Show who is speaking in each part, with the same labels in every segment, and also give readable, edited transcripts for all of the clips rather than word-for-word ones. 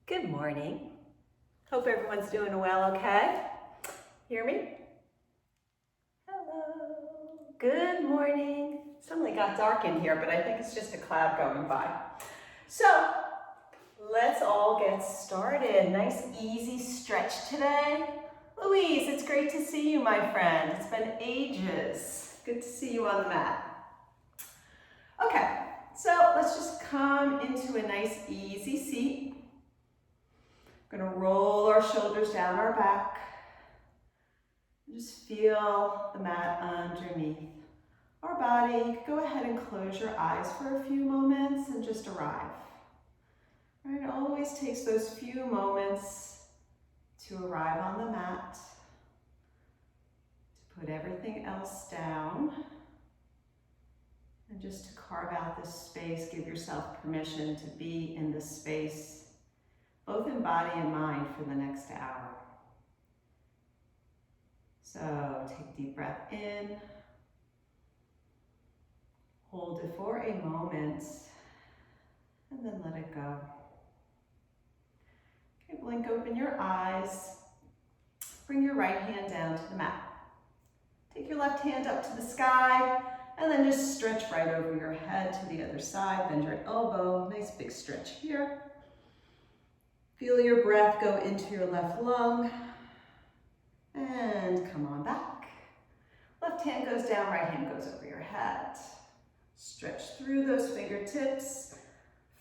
Speaker 1: Good morning. Hope everyone's doing well, okay? Hear me? Hello. Good morning. Suddenly got dark in here, but I think it's just a cloud going by. So, let's all get started. Nice, easy stretch today. Louise, it's great to see you, my friend. It's been ages. Good to see you on the mat. Okay, so let's just come into a nice, easy seat. We're going to roll our shoulders down our back. Just feel the mat underneath our body. Go ahead and close your eyes for a few moments and just arrive. Right? It always takes those few moments to arrive on the mat, to put everything else down, and just to carve out this space. Give yourself permission to be in this space, both in body and mind, for the next hour. So take a deep breath in, hold it for a moment, and then let it go. Okay, blink open your eyes. Bring your right hand down to the mat. Take your left hand up to the sky, and then just stretch right over your head to the other side. Bend your elbow, nice big stretch here. Feel your breath go into your left lung, and come on back. Left hand goes down, right hand goes over your head. Stretch through those fingertips.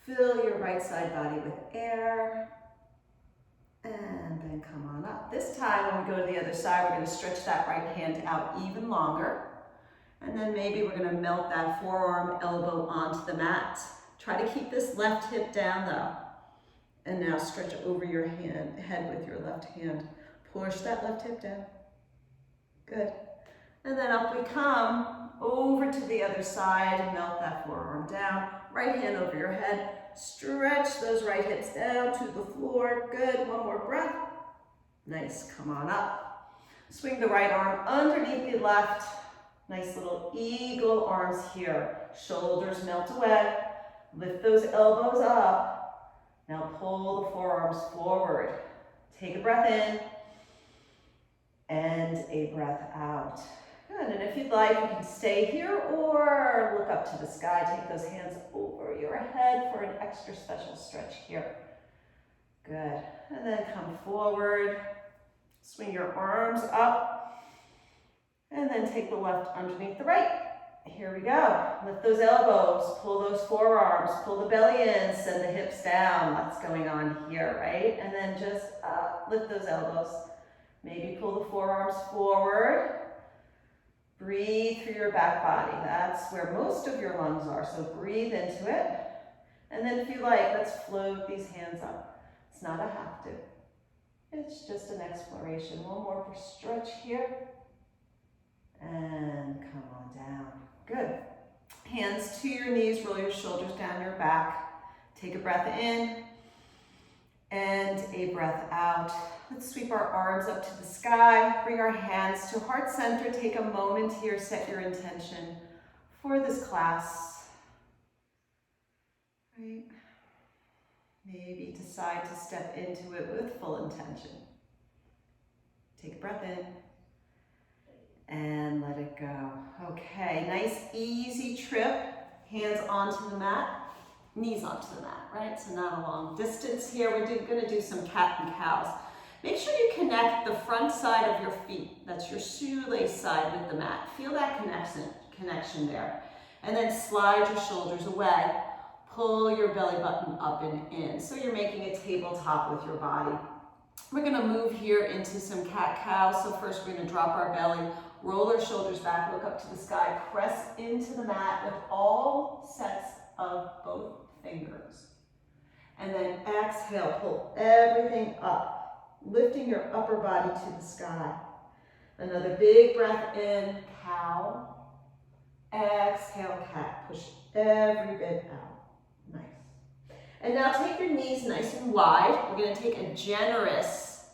Speaker 1: Fill your right side body with air, and then come on up. This time, when we go to the other side, we're going to stretch that right hand out even longer, and then maybe we're going to melt that forearm, elbow onto the mat. Try to keep this left hip down, though. And now stretch over your head with your left hand. Push that left hip down. Good. And then up we come, over to the other side, and melt that forearm down. Right hand over your head. Stretch those right hips down to the floor. Good. One more breath. Nice. Come on up. Swing the right arm underneath the left. Nice little eagle arms here. Shoulders melt away. Lift those elbows up. Now pull the forearms forward. Take a breath in and a breath out. Good, and if you'd like, you can stay here or look up to the sky. Take those hands over your head for an extra special stretch here. Good, and then come forward. Swing your arms up, and then take the left underneath the right. Here we go. Lift those elbows, pull those forearms, pull the belly in, send the hips down. What's going on here, right? And then just lift those elbows. Maybe pull the forearms forward. Breathe through your back body. That's where most of your lungs are, so breathe into it. And then if you like, let's float these hands up. It's not a have to. It's just an exploration. One more for stretch here. And come on down. Good. Hands to your knees, roll your shoulders down your back. Take a breath in and a breath out. Let's sweep our arms up to the sky. Bring our hands to heart center. Take a moment here, set your intention for this class. Right? Maybe decide to step into it with full intention. Take a breath in. And let it go. Okay, nice easy trip. Hands onto the mat, knees onto the mat, right? So not a long distance here. We're gonna do some cat and cows. Make sure you connect the front side of your feet. That's your shoelace side with the mat. Feel that connection there. And then slide your shoulders away. Pull your belly button up and in. So you're making a tabletop with your body. We're gonna move here into some cat-cow. So first we're gonna drop our belly, roll our shoulders back, look up to the sky, press into the mat with all sets of both fingers. And then exhale, pull everything up, lifting your upper body to the sky. Another big breath in, cow. Exhale, cat. Push every bit out. Nice. And now take your knees nice and wide. We're going to take a generous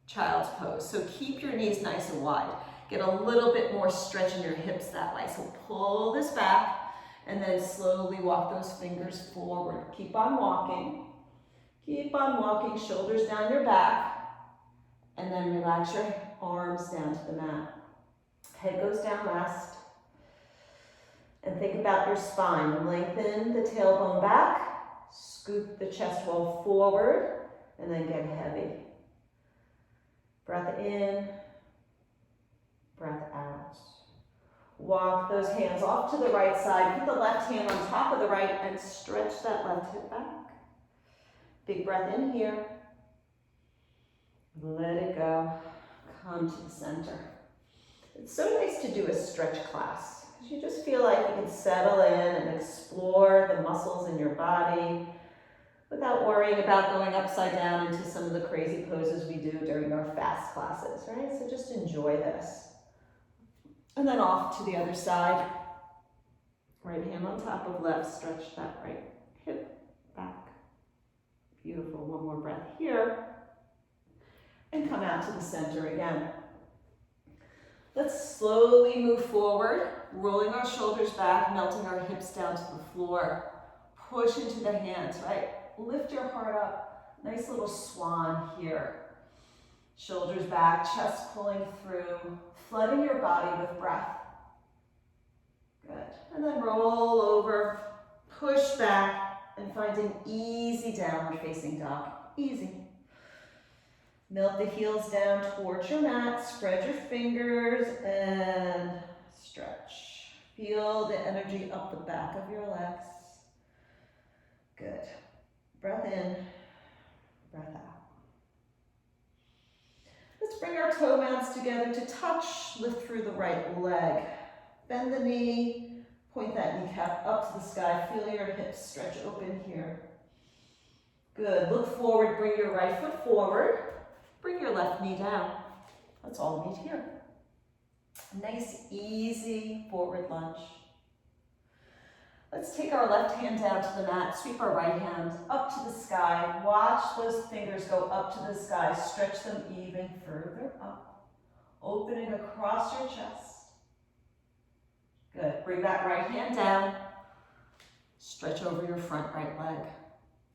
Speaker 1: child's pose. So keep your knees nice and wide. Get a little bit more stretch in your hips that way. So pull this back and then slowly walk those fingers forward. Keep on walking. Keep on walking, shoulders down your back, and then relax your arms down to the mat. Head goes down last. And think about your spine. Lengthen the tailbone back, scoop the chest wall forward, and then get heavy. Breath in, breath out. Walk those hands off to the right side. Put the left hand on top of the right and stretch that left hip back. Big breath in here. Let it go. Come to the center. It's so nice to do a stretch class because you just feel like you can settle in and explore the muscles in your body without worrying about going upside down into some of the crazy poses we do during our fast classes, right? So just enjoy this. And then off to the other side. Right hand on top of left, stretch that right hip back. Beautiful, one more breath here. And come out to the center again. Let's slowly move forward, rolling our shoulders back, melting our hips down to the floor. Push into the hands, right? Lift your heart up. Nice little swan here. Shoulders back, chest pulling through, flooding your body with breath. Good. And then roll over, push back, and find an easy downward facing dog. Easy. Melt the heels down towards your mat, spread your fingers, and stretch. Feel the energy up the back of your legs. Good. Breath in, breath out. Let's bring our toe mounts together to touch, lift through the right leg. Bend the knee, point that kneecap up to the sky. Feel your hips stretch open here. Good. Look forward, bring your right foot forward. Bring your left knee down. Let's all meet here. Nice, easy forward lunge. Let's take our left hand down to the mat, sweep our right hand up to the sky. Watch those fingers go up to the sky. Stretch them even further up, opening across your chest. Good. Bring that right hand down. Stretch over your front right leg.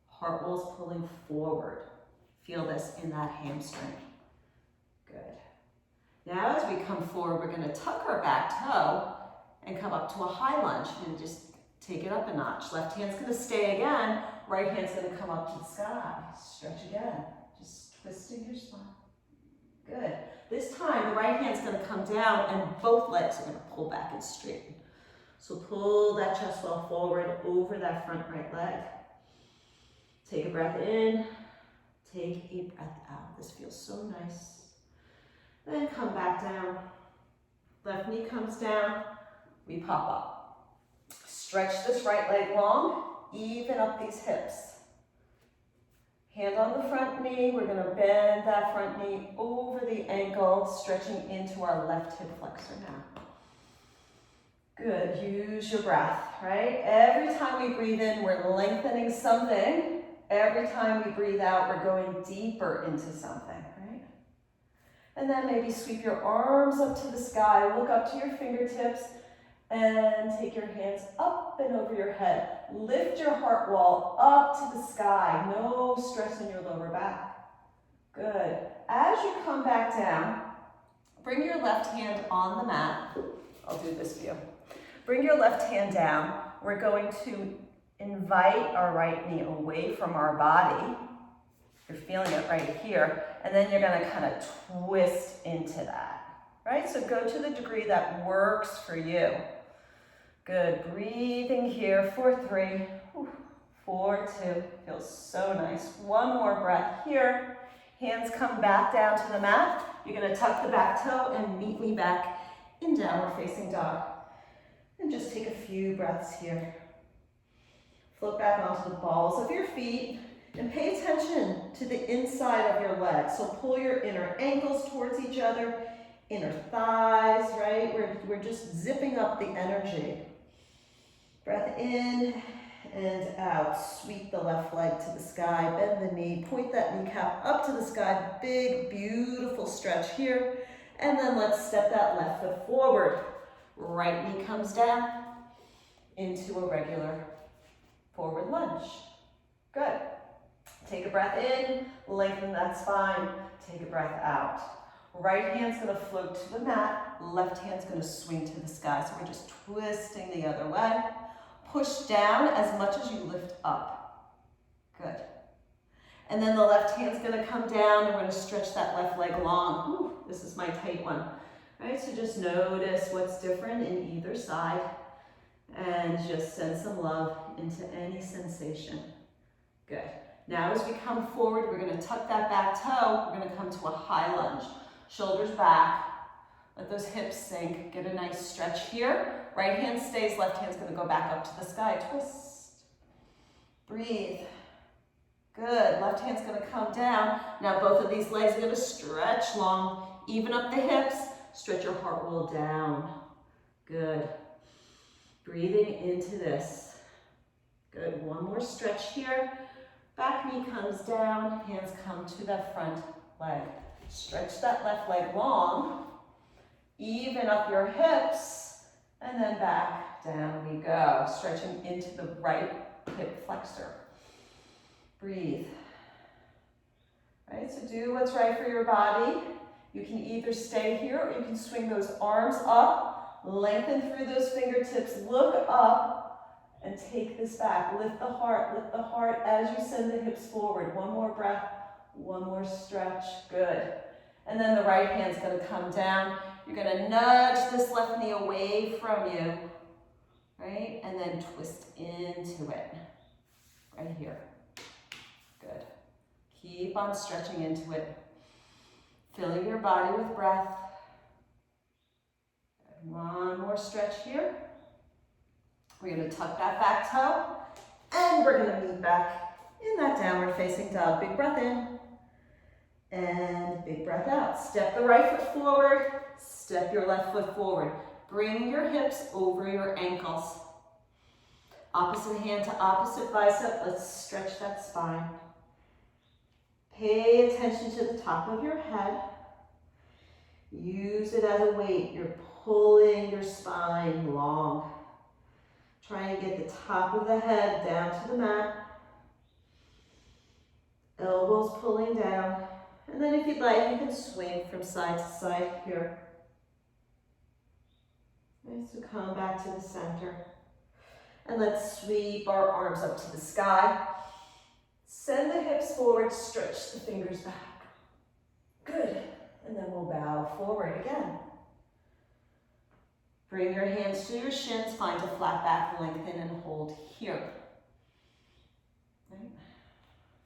Speaker 1: Heart wall's pulling forward. Feel this in that hamstring. Good. Now as we come forward, we're going to tuck our back toe and come up to a high lunge and just take it up a notch. Left hand's going to stay again. Right hand's going to come up to the sky. Stretch again. Just twisting your spine. Good. This time, the right hand's going to come down and both legs are going to pull back and straighten. So pull that chest wall forward over that front right leg. Take a breath in. Take a breath out. This feels so nice. Then come back down. Left knee comes down. We pop up. Stretch this right leg long. Even up these hips. Hand on the front knee. We're going to bend that front knee over the ankle, stretching into our left hip flexor now. Good. Use your breath, right? Every time we breathe in, we're lengthening something. Every time we breathe out, we're going deeper into something, right? And then maybe sweep your arms up to the sky, look up to your fingertips, and take your hands up and over your head. Lift your heart wall up to the sky. No stress in your lower back. Good. As you come back down, bring your left hand on the mat. I'll do this for you. Bring your left hand down. We're going to invite our right knee away from our body. You're feeling it right here. And then you're going to kind of twist into that, right? So go to the degree that works for you. Good. Breathing here for 3, 4, 2. Feels so nice. One more breath here. Hands come back down to the mat. You're going to tuck the back toe and meet me back in downward facing dog. And just take a few breaths here. Float back onto the balls of your feet and pay attention to the inside of your legs. So pull your inner ankles towards each other, inner thighs, right? We're just zipping up the energy. Breath in and out. Sweep the left leg to the sky, bend the knee, point that kneecap up to the sky. Big, beautiful stretch here. And then let's step that left foot forward. Right knee comes down into a regular forward lunge. Good. Take a breath in, lengthen that spine. Take a breath out. Right hand's gonna float to the mat, left hand's gonna swing to the sky. So we're just twisting the other way. Push down as much as you lift up. Good. And then the left hand's gonna come down and we're gonna stretch that left leg long. Ooh, this is my tight one. All right, so just notice what's different in either side and just send some love into any sensation. Good. Now as we come forward, we're gonna tuck that back toe. We're gonna come to a high lunge. Shoulders back, let those hips sink. Get a nice stretch here. Right hand stays, left hand's gonna go back up to the sky. Twist, breathe. Good, left hand's gonna come down. Now both of these legs are gonna stretch long. Even up the hips, stretch your heart roll down. Good. Breathing into this. Good, one more stretch here. Back knee comes down, hands come to that front leg. Stretch that left leg long. Even up your hips, and then back down we go. Stretching into the right hip flexor. Breathe. Right, so do what's right for your body. You can either stay here or you can swing those arms up, lengthen through those fingertips, look up, and take this back. Lift the heart as you send the hips forward. One more breath, one more stretch, good. And then the right hand's gonna come down. You're gonna nudge this left knee away from you, right? And then twist into it, right here. Good. Keep on stretching into it. Filling your body with breath. Good. One more stretch here. We're gonna tuck that back toe, and we're gonna meet back in that downward facing dog. Big breath in, and big breath out. Step the right foot forward, step your left foot forward. Bring your hips over your ankles. Opposite hand to opposite bicep. Let's stretch that spine. Pay attention to the top of your head. Use it as a weight. You're pulling your spine long. Try and get the top of the head down to the mat. Elbows pulling down. And then if you'd like, you can swing from side to side here. Okay, so come back to the center. And let's sweep our arms up to the sky. Send the hips forward, stretch the fingers back. Good. And then we'll bow forward again. Bring your hands to your shins, find a flat back, lengthen and hold here. Right.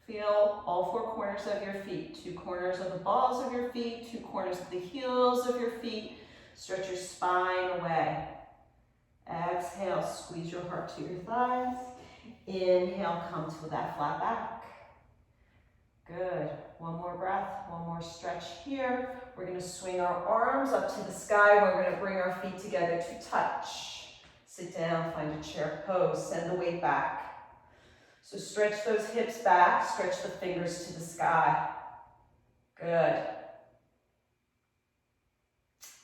Speaker 1: Feel all four corners of your feet, 2 corners of the balls of your feet, 2 corners of the heels of your feet. Stretch your spine away. Exhale, squeeze your heart to your thighs. Inhale, come to that flat back. Good. One more breath, one more stretch here. We're going to swing our arms up to the sky. We're going to bring our feet together to touch. Sit down, find a chair pose, send the weight back. So stretch those hips back, stretch the fingers to the sky. Good.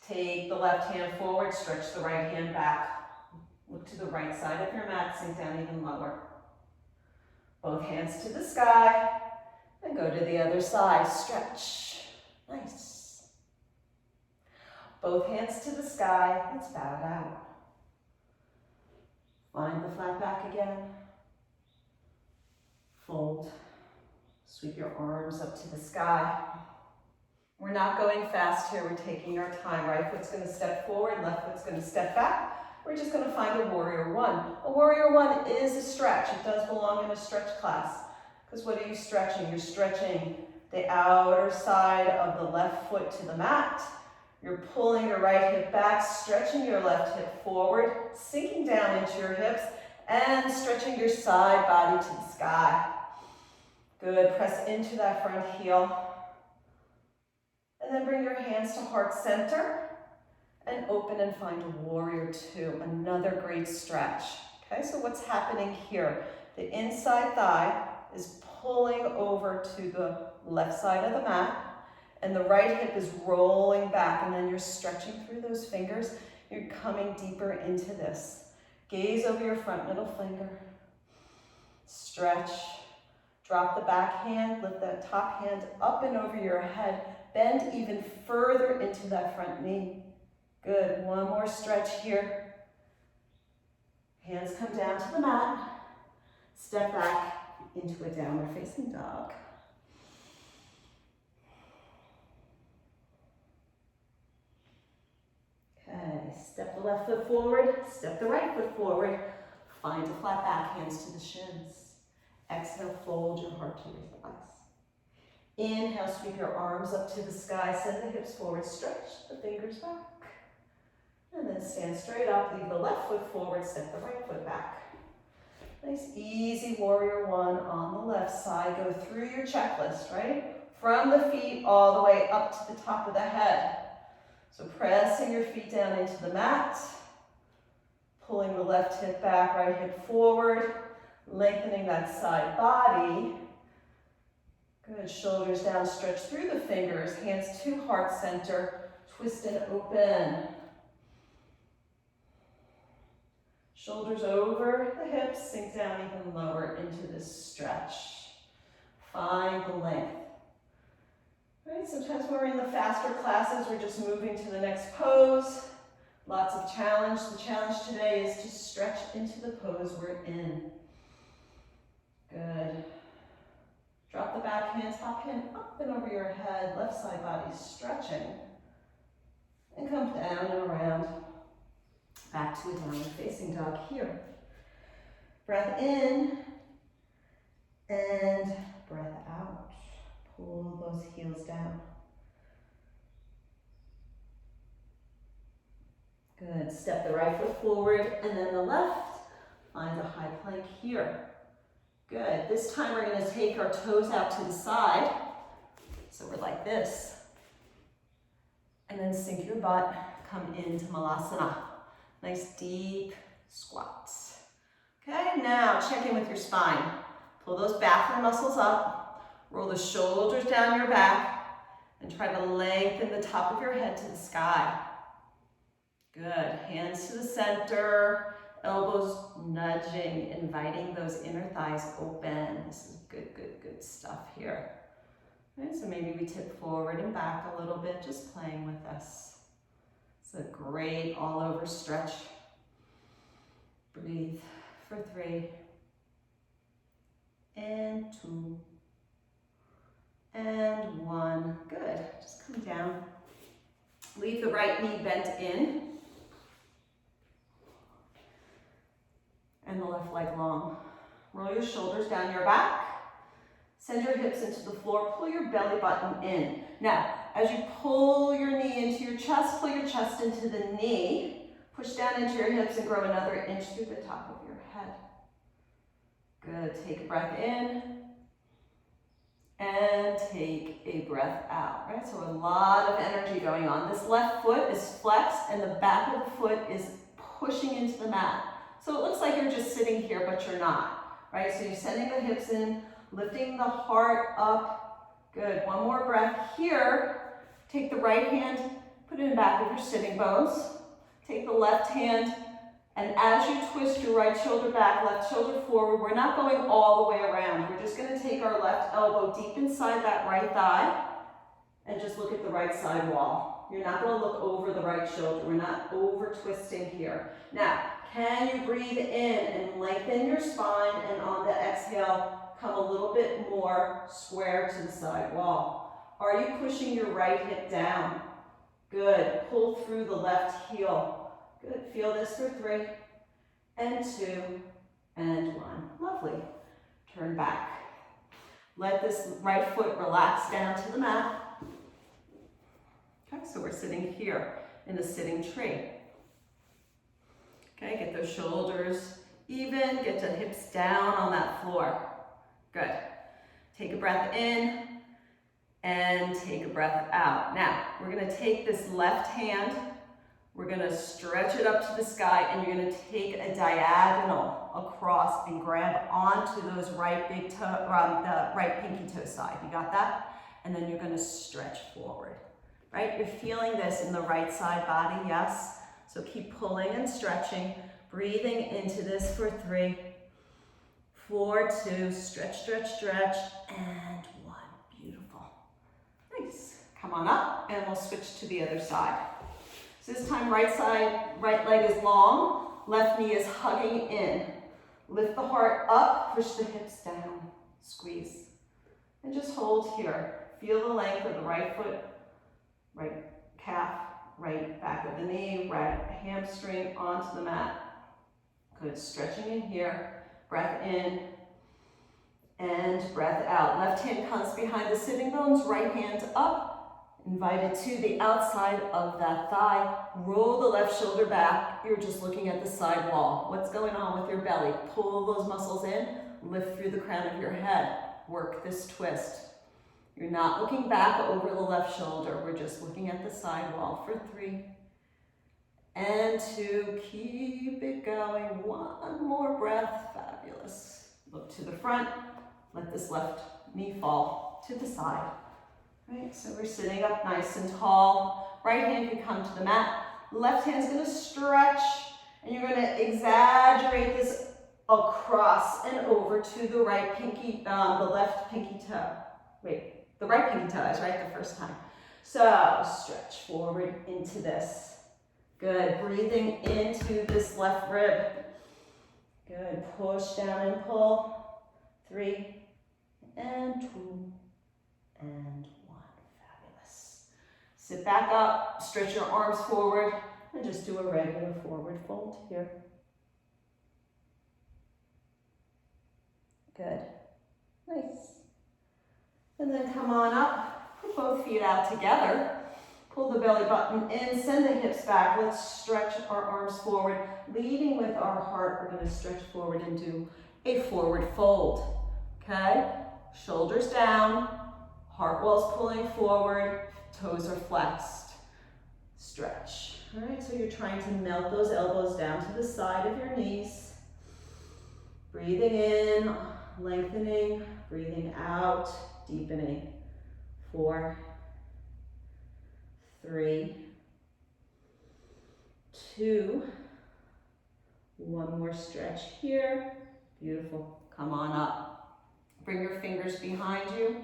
Speaker 1: Take the left hand forward, stretch the right hand back. Look to the right side of your mat, sink down even lower. Both hands to the sky, and go to the other side, stretch. Nice. Both hands to the sky, let's bow it out. Find the flat back again. Fold. Sweep your arms up to the sky. We're not going fast here, we're taking our time. Right foot's gonna step forward, left foot's gonna step back. We're just gonna find a warrior one. A warrior one is a stretch. It does belong in a stretch class. Because what are you stretching? You're stretching the outer side of the left foot to the mat. You're pulling your right hip back, stretching your left hip forward, sinking down into your hips, and stretching your side body to the sky. Good, press into that front heel. And then bring your hands to heart center and open and find a warrior two, another great stretch. Okay, so what's happening here? The inside thigh is pulling over to the left side of the mat, and the right hip is rolling back, and then you're stretching through those fingers. You're coming deeper into this. Gaze over your front middle finger. Stretch. Drop the back hand, lift that top hand up and over your head. Bend even further into that front knee. Good, one more stretch here. Hands come down to the mat. Step back into a downward facing dog. Okay, step the left foot forward, step the right foot forward. Find a flat back, hands to the shins. Exhale, fold your heart to your thighs. Inhale, sweep your arms up to the sky, send the hips forward, stretch the fingers back. And then stand straight up, leave the left foot forward, step the right foot back. Nice, easy warrior one on the left side. Go through your checklist, right? From the feet all the way up to the top of the head. So pressing your feet down into the mat, pulling the left hip back, right hip forward, lengthening that side body. Good, shoulders down, stretch through the fingers, hands to heart center, twist and open. Shoulders over the hips, sink down even lower into this stretch. Find the length. Right, sometimes when we're in the faster classes, we're just moving to the next pose. Lots of challenge. The challenge today is to stretch into the pose we're in. Good. Drop the back hand, top hand up and over your head, left side body stretching. And come down and around. Back to a downward facing dog here. Breath in and breath out. Pull those heels down. Good. Step the right foot forward and then the left. Find a high plank here. Good. This time we're going to take our toes out to the side. So we're like this. And then sink your butt. Come into Malasana. Nice deep squats. Okay, now check in with your spine. Pull those back muscles up. Roll the shoulders down your back. And try to lengthen the top of your head to the sky. Good. Hands to the center. Elbows nudging, inviting those inner thighs open. This is good, good, good stuff here. Right, so maybe we tip forward and back a little bit, just playing with this. It's a great all over stretch. Breathe for 3. And 2. And 1. Good. Just come down. Leave the right knee bent in. And the left leg long. Roll your shoulders down your back. Send your hips into the floor. Pull your belly button in. Now, as you pull your knee into your chest, pull your chest into the knee. Push down into your hips and grow another inch through the top of your head. Good. Take a breath in. And take a breath out. Right? So a lot of energy going on. This left foot is flexed and the back of the foot is pushing into the mat. So it looks like you're just sitting here, but you're not, right? So you're sending the hips in, lifting the heart up. Good, one more breath here. Take the right hand, put it in the back of your sitting bones. Take the left hand, and as you twist your right shoulder back, left shoulder forward, we're not going all the way around. We're just gonna take our left elbow deep inside that right thigh, and just look at the right side wall. You're not gonna look over the right shoulder. We're not over twisting here. Now, can you breathe in and lengthen your spine, and on the exhale, come a little bit more square to the side wall. Are you pushing your right hip down? Good. Pull through the left heel. Good. Feel this for 3 and 2 and 1. Lovely. Turn back. Let this right foot relax down to the mat. Okay, so we're sitting here in a sitting tree. Okay, get those shoulders even, get the hips down on that floor. Good. Take a breath in and take a breath out. Now, we're gonna take this left hand, we're gonna stretch it up to the sky, and you're gonna take a diagonal across and grab onto those right big toe, the right pinky toe side. You got that? And then you're gonna stretch forward, right? You're feeling this in the right side body, yes? So keep pulling and stretching, breathing into this for 3, 4, 2, stretch, stretch, stretch, and 1. Beautiful. Nice. Come on up, and we'll switch to the other side. So this time, right leg is long, left knee is hugging in. Lift the heart up, push the hips down, squeeze. And just hold here. Feel the length of the right foot, right calf, right back of the knee, right hamstring onto the mat. Good, stretching in here. Breath in and breath out. Left hand comes behind the sitting bones, right hand up. Invited to the outside of that thigh. Roll the left shoulder back. You're just looking at the side wall. What's going on with your belly? Pull those muscles in. Lift through the crown of your head. Work this twist. You're not looking back over the left shoulder. We're just looking at the side wall for 3 and 2. Keep it going. 1 more breath. Fabulous. Look to the front. Let this left knee fall to the side. Right, so we're sitting up nice and tall. Right hand can come to the mat. Left hand's gonna stretch, and you're gonna exaggerate this across and over to the right pinky, the left pinky toe. Wait, the right pinky toe is right the first time. So stretch forward into this. Good, breathing into this left rib. Good, push down and pull. 3 and 2 and 1. Fabulous. Sit back up, stretch your arms forward, and just do a regular forward fold here. Good. Nice. And then come on up, put both feet out together. Pull the belly button in, send the hips back. Let's stretch our arms forward. Leading with our heart, we're going to stretch forward and do a forward fold. Okay? Shoulders down, heart wall's pulling forward, toes are flexed. Stretch. All right, so you're trying to melt those elbows down to the side of your knees. Breathing in, lengthening, breathing out, deepening. 4, 3, 2, 1 more stretch here. Beautiful. Come on up. Bring your fingers behind you.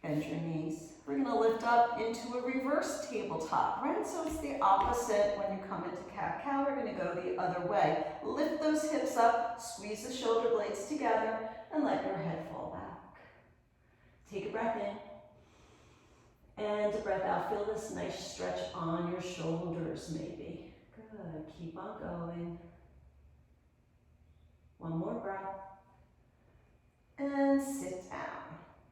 Speaker 1: Bend your knees. We're going to lift up into a reverse tabletop, right? So it's the opposite when you come into cat-cow. We're going to go the other way. Lift those hips up, squeeze the shoulder blades together, and let your head fall back. Take a breath in. And a breath out. Feel this nice stretch on your shoulders, maybe. Good. Keep on going. 1 more breath. And sit down.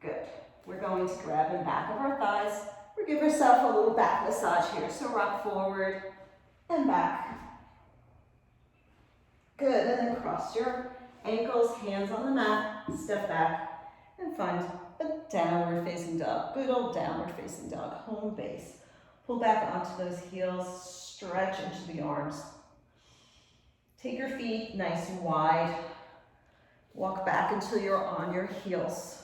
Speaker 1: Good. We're going to grab in back of our thighs. Or give yourself a little back massage here. So rock forward and back. Good. And then cross your ankles, hands on the mat. Step back and find a downward facing dog. Good old downward facing dog. Home base. Pull back onto those heels. Stretch into the arms. Take your feet nice and wide. Walk back until you're on your heels.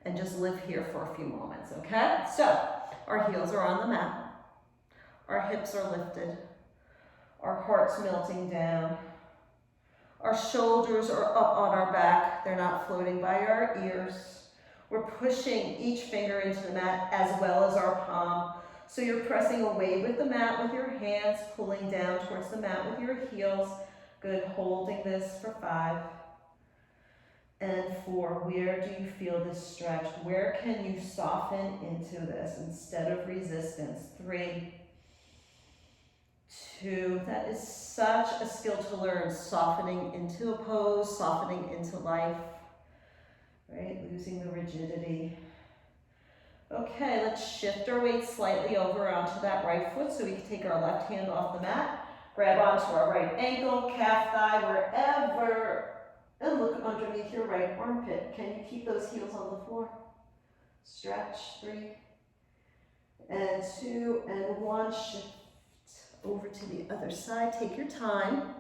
Speaker 1: And just live here for a few moments, okay? So, our heels are on the mat. Our hips are lifted. Our heart's melting down. Our shoulders are up on our back. They're not floating by our ears. We're pushing each finger into the mat as well as our palm. So you're pressing away with the mat with your hands, pulling down towards the mat with your heels. Good, holding this for 5. And 4, where do you feel this stretch? Where can you soften into this instead of resistance? 3, 2, that is such a skill to learn. Softening into a pose, softening into life, right? Losing the rigidity. Okay, let's shift our weight slightly over onto that right foot so we can take our left hand off the mat. Grab onto our right ankle, calf, thigh, wherever. And look underneath your right armpit. Can you keep those heels on the floor? Stretch. 3 and 2 and 1. Shift over to the other side. Take your time.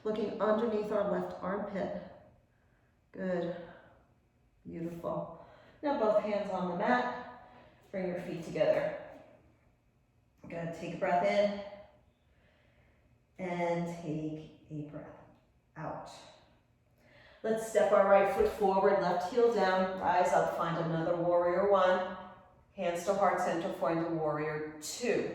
Speaker 1: Looking underneath our left armpit. Good. Beautiful. Now both hands on the mat. Bring your feet together. Good. Take a breath in. And take a breath out. Let's step our right foot forward, left heel down, rise up, find another warrior one. Hands to heart center, find a warrior two.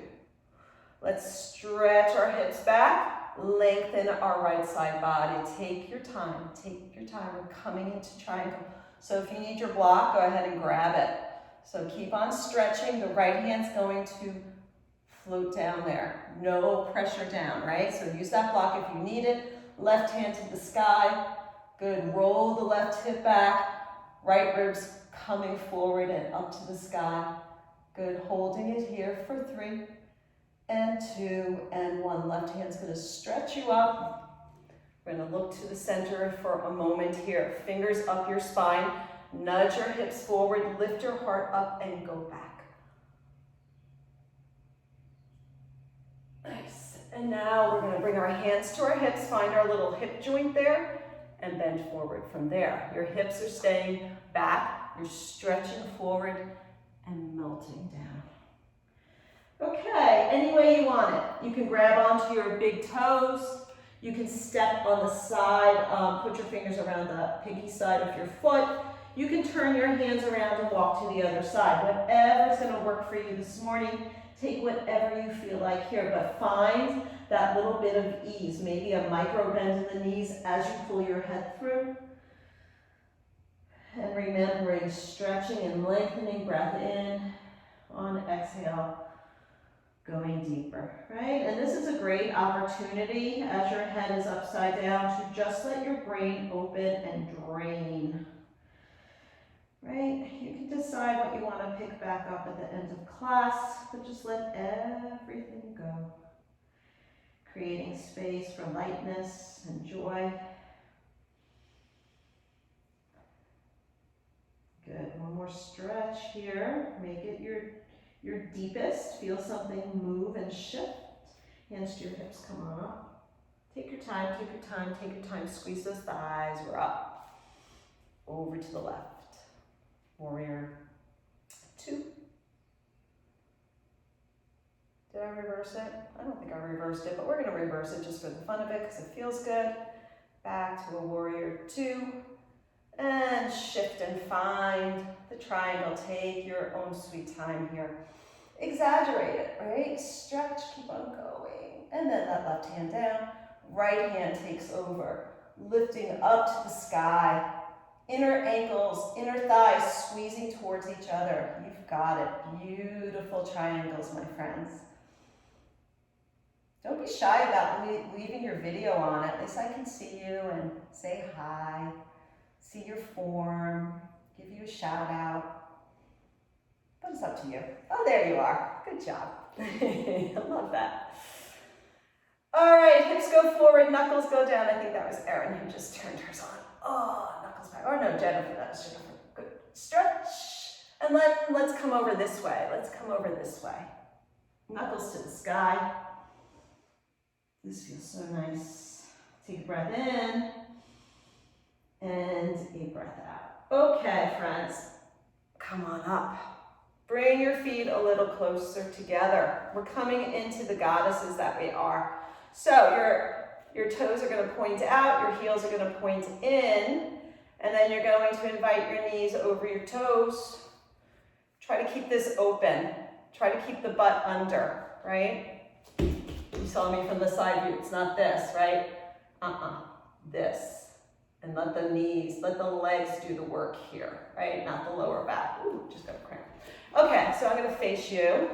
Speaker 1: Let's stretch our hips back, lengthen our right side body. Take your time, We're coming into triangle. So if you need your block, go ahead and grab it. So keep on stretching. The right hand's going to float down there. No pressure down, right? So use that block if you need it. Left hand to the sky. Good, roll the left hip back. Right ribs coming forward and up to the sky. Good, holding it here for 3 and 2 and 1. Left hand's gonna stretch you up. We're gonna look to the center for a moment here. Fingers up your spine. Nudge your hips forward, lift your heart up and go back. Nice. And now we're gonna bring our hands to our hips, find our little hip joint there, and bend forward from there. Your hips are staying back, you're stretching forward and melting down. Okay, any way you want it. You can grab onto your big toes. You can step on the side, put your fingers around the pinky side of your foot. You can turn your hands around and walk to the other side. Whatever's gonna work for you this morning, take whatever you feel like here, but find that little bit of ease, maybe a micro bend in the knees as you pull your head through. And remembering stretching and lengthening, breath in, on exhale, going deeper, right? And this is a great opportunity as your head is upside down to just let your brain open and drain, right? You can decide what you want to pick back up at the end of class, but just let everything go. Creating space for lightness and joy. Good, one more stretch here. Make it your deepest. Feel something move and shift. Hands to your hips, come on up. Take your time, take your time, take your time. Squeeze those thighs, we're up. Over to the left. Warrior two. Did I reverse it? I don't think I reversed it, but we're gonna reverse it just for the fun of it because it feels good. Back to a warrior two. And shift and find the triangle. Take your own sweet time here. Exaggerate it, right? Stretch, keep on going. And then that left hand down. Right hand takes over. Lifting up to the sky. Inner ankles, inner thighs squeezing towards each other. You've got it. Beautiful triangles, my friends. Don't be shy about leaving your video on. At least I can see you and say hi. See your form, give you a shout out. But it's up to you. Oh, there you are. Good job. I love that. All right, hips go forward, knuckles go down. I think that was Erin who just turned hers on. Oh, knuckles back. Or no, Jennifer, that was Jennifer. Good. Stretch. And let's come over this way. Let's come over this way. Knuckles to the sky. This feels so nice. Take a breath in. And a breath out. Okay, friends, come on up. Bring your feet a little closer together. We're coming into the goddesses that we are. So your toes are going to point out, your heels are going to point in, and then you're going to invite your knees over your toes. Try to keep this open. Try to keep the butt under, right? You saw me from the side view. It's not this, right? This. And let the knees, let the legs do the work here, right? Not the lower back. Ooh, just got a cramp. Okay, so I'm gonna face you.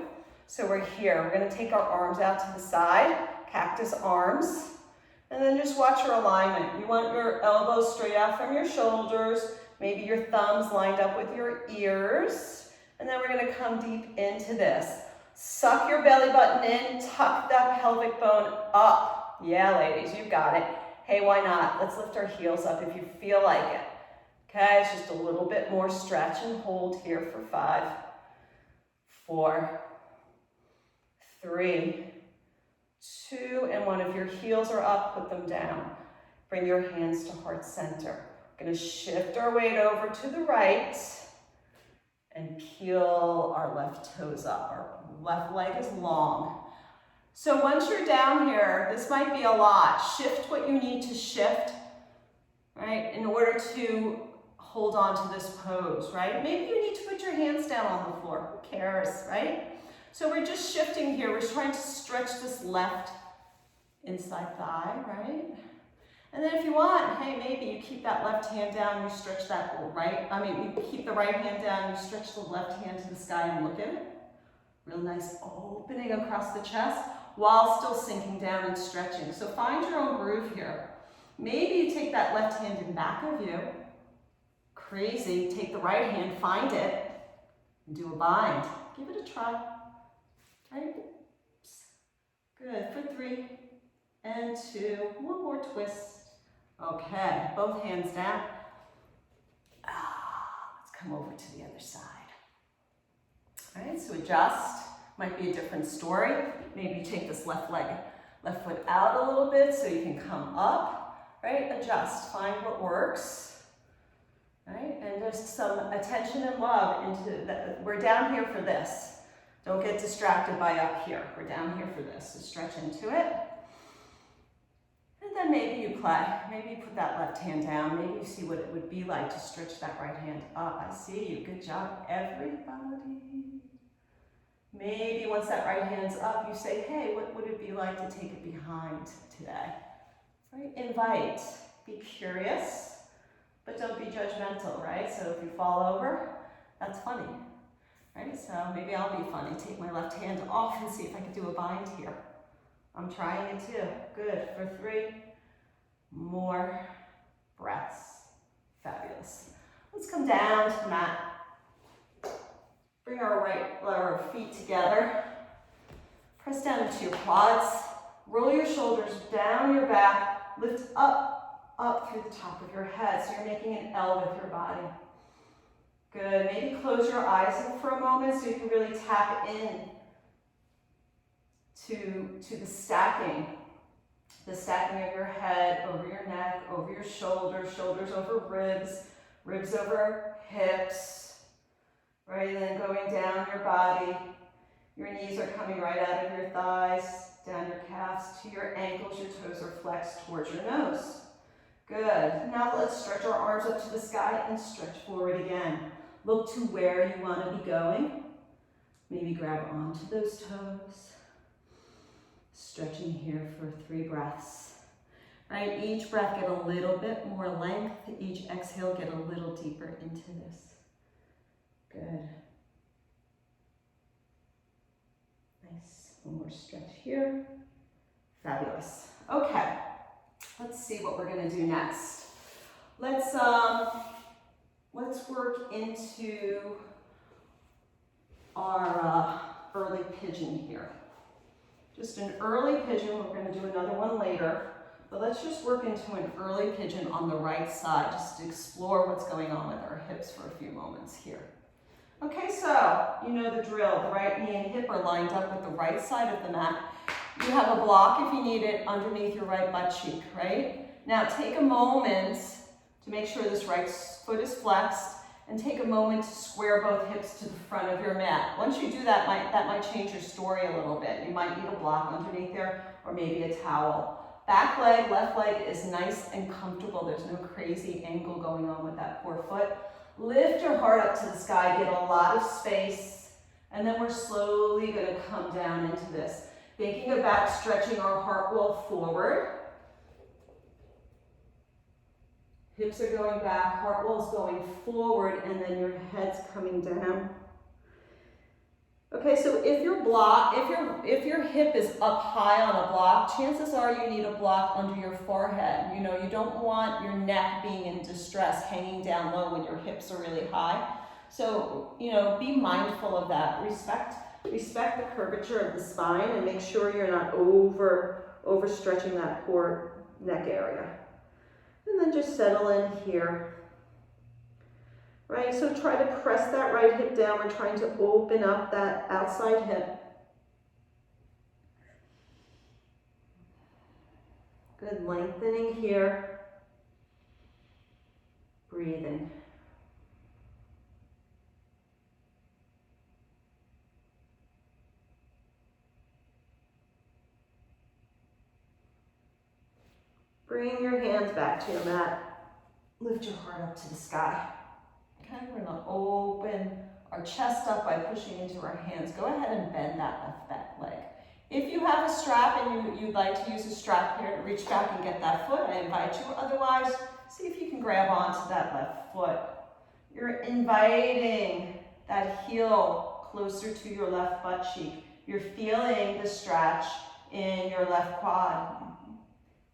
Speaker 1: So we're here. We're gonna take our arms out to the side, cactus arms, and then just watch your alignment. You want your elbows straight out from your shoulders, maybe your thumbs lined up with your ears, and then we're gonna come deep into this. Suck your belly button in, tuck that pelvic bone up. Yeah, ladies, you've got it. Hey, why not? Let's lift our heels up if you feel like it. Okay, it's just a little bit more stretch and hold here for 5, 4, 3, 2, and 1. If your heels are up, put them down. Bring your hands to heart center. We're gonna shift our weight over to the right and peel our left toes up. Our left leg is long. So once you're down here, this might be a lot. Shift what you need to shift. right? In order to hold on to this pose, right? Maybe you need to put your hands down on the floor. Who cares, right? So we're just shifting here. We're trying to stretch this left inside thigh, right? And then if you want, hey, maybe you keep that left hand down, you stretch that right, you keep the right hand down, you stretch the left hand to the sky and look at it. Real nice opening across the chest while still sinking down and stretching. So find your own groove here. Maybe you take that left hand in back of you. Crazy. Take the right hand, find it, and do a bind. Give it a try. Right? Good. For 3 and 2. One more twist. Okay. Both hands down. Let's come over to the other side. All right, so adjust. Might be a different story. Maybe you take this left foot out a little bit so you can come up, right? Adjust, find what works, right? And just some attention and love into that. We're down here for this. Don't get distracted by up here. We're down here for this. So stretch into it. And then maybe you play. Maybe you put that left hand down. Maybe you see what it would be like to stretch that right hand up. I see you. Good job, everybody. Maybe once that right hand's up, you say, hey, what would it be like to take it behind today? Right? Invite. Be curious, but don't be judgmental, right? So if you fall over, that's funny, right? So maybe I'll be funny. Take my left hand off and see if I can do a bind here. I'm trying it too. Good. For 3 more breaths. Fabulous. Let's come down to the mat. Bring our feet together. Press down into your quads. Roll your shoulders down your back. Lift up through the top of your head. So you're making an L with your body. Good. Maybe close your eyes for a moment so you can really tap in to the stacking. The stacking of your head over your neck, over your shoulders, shoulders over ribs, ribs over hips. Right, and then going down your body. Your knees are coming right out of your thighs, down your calves to your ankles. Your toes are flexed towards your nose. Good. Now let's stretch our arms up to the sky and stretch forward again. Look to where you want to be going. Maybe grab onto those toes. Stretching here for 3 breaths. Right, each breath get a little bit more length. Each exhale get a little deeper into this. Good. Nice. One more stretch here. Fabulous. Okay. Let's see what we're going to do next. Let's work into our early pigeon here. Just an early pigeon. We're going to do another one later. But let's just work into an early pigeon on the right side, just to explore what's going on with our hips for a few moments here. Okay, so you know the drill. The right knee and hip are lined up with the right side of the mat. You have a block, if you need it, underneath your right butt cheek, right? Now take a moment to make sure this right foot is flexed, and take a moment to square both hips to the front of your mat. Once you do that, that might change your story a little bit. You might need a block underneath there, or maybe a towel. Back leg, left leg is nice and comfortable. There's no crazy angle going on with that poor foot. Lift your heart up to the sky, get a lot of space, and then we're slowly going to come down into this. Thinking about stretching our heart wall forward. Hips are going back, heart wall's going forward, and then your head's coming down. Okay, so if your hip is up high on a block, chances are you need a block under your forehead. You know, you don't want your neck being in distress, hanging down low when your hips are really high. So, you know, be mindful of that. Respect the curvature of the spine and make sure you're not overstretching that poor neck area. And then just settle in here. Right, so try to press that right hip down. We're trying to open up that outside hip. Good, lengthening here. Breathing. Bring your hands back to your mat. lift your heart up to the sky. Okay, we're gonna open our chest up by pushing into our hands. Go ahead and bend that left back leg. If you have a strap and you'd like to use a strap here to reach back and get that foot, I invite you. Otherwise, see if you can grab onto that left foot. You're inviting that heel closer to your left butt cheek. You're feeling the stretch in your left quad.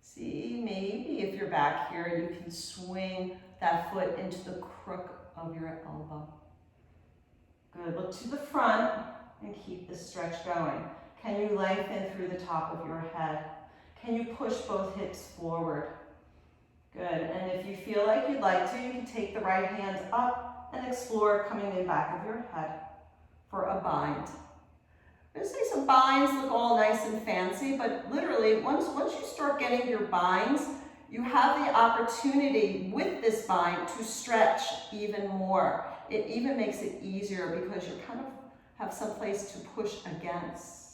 Speaker 1: See, maybe if you're back here, you can swing that foot into the crook of your elbow. Good, look to the front and keep the stretch going. Can you lengthen through the top of your head? Can you push both hips forward? Good, and if you feel like you'd like to, you can take the right hand up and explore coming in back of your head for a bind. I'm gonna say some binds look all nice and fancy, but literally, once you start getting your binds, you have the opportunity with this bind to stretch even more. It even makes it easier because you kind of have some place to push against.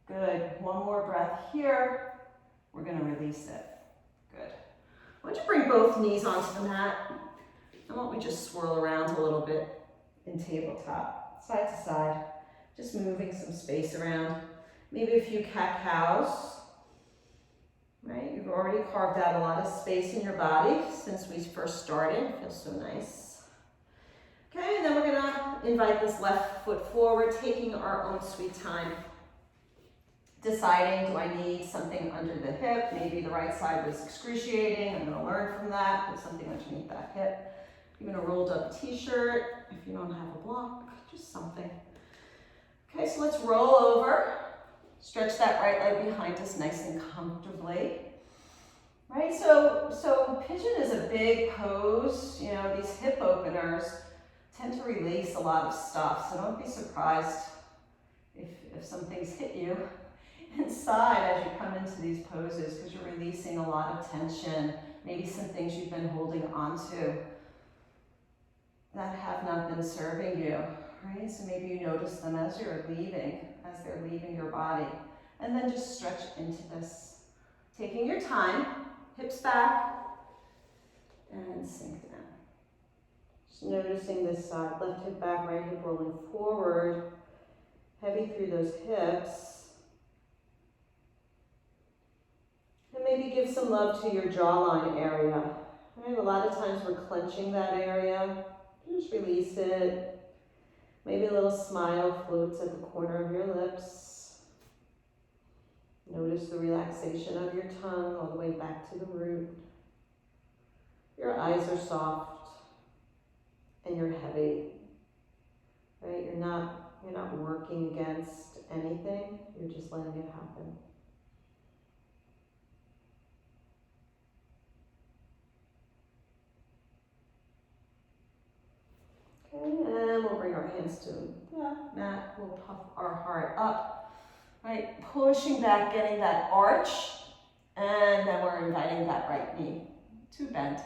Speaker 1: Good, one more breath here. We're gonna release it. Good. Why don't you bring both knees onto the mat? And why don't we just swirl around a little bit in tabletop, side to side. Just moving some space around. Maybe a few cat-cows. Right, you've already carved out a lot of space in your body since we first started. It feels so nice. Okay, and then we're gonna invite this left foot forward, taking our own sweet time. Deciding, do I need something under the hip? Maybe the right side was excruciating. I'm gonna learn from that. Put something underneath that hip. Even a rolled up t-shirt. If you don't have a block, just something. Okay, so let's roll over. Stretch that right leg behind us nice and comfortably. Right, so pigeon is a big pose. You know, these hip openers tend to release a lot of stuff, so don't be surprised if some things hit you inside as you come into these poses, because you're releasing a lot of tension, maybe some things you've been holding onto that have not been serving you, right? So maybe you notice them as you're leaving, as they're leaving your body. And then just stretch into this. Taking your time, hips back, and sink down. Just noticing this side, left hip back, right hip rolling forward, heavy through those hips. And maybe give some love to your jawline area. Right? A lot of times we're clenching that area. Just release it. Maybe a little smile floats at the corner of your lips. Notice the relaxation of your tongue all the way back to the root. Your eyes are soft and you're heavy. Right? You're not working against anything. You're just letting it happen. Okay, and we'll bring our hands to the mat. We'll puff our heart up, right? Pushing back, getting that arch, and then we're inviting that right knee to bend.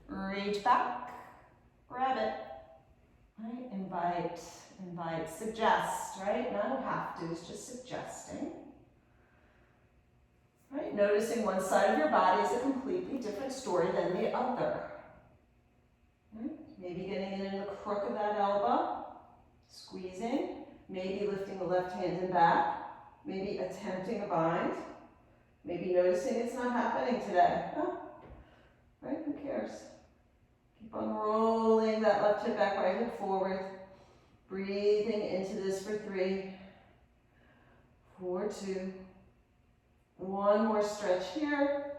Speaker 1: Reach back, grab it, right? Invite, suggest, right? Not have to, it's just suggesting. Right? Noticing one side of your body is a completely different story than the other. Right? Maybe getting in the crook of that elbow, squeezing, maybe lifting the left hand and back, maybe attempting a bind, maybe noticing it's not happening today. Oh, right, who cares? Keep on rolling that left hip back, right hip forward, breathing into this for 3, 4, 2, one more stretch here,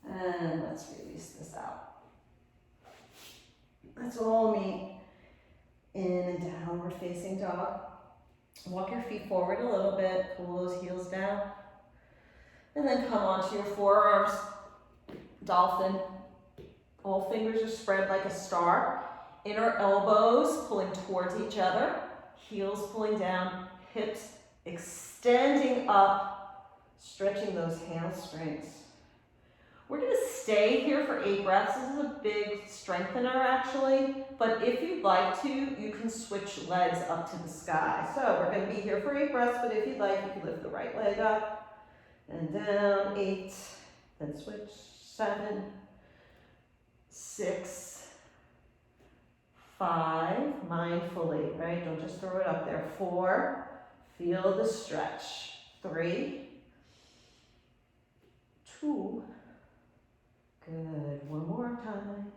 Speaker 1: and let's release this out. Let's all meet in a downward facing dog. Walk your feet forward a little bit, pull those heels down, and then come onto your forearms, dolphin. All fingers are spread like a star. Inner elbows pulling towards each other, heels pulling down, hips extending up, stretching those hamstrings. We're going to stay here for 8 breaths. This is a big strengthener actually, but if you'd like to, you can switch legs up to the sky. So we're going to be here for 8 breaths, but if you'd like, you can lift the right leg up and down, 8, then switch, 7, 6, 5, mindfully, right? Don't just throw it up there. 4, feel the stretch. 3, 2, good. One more time.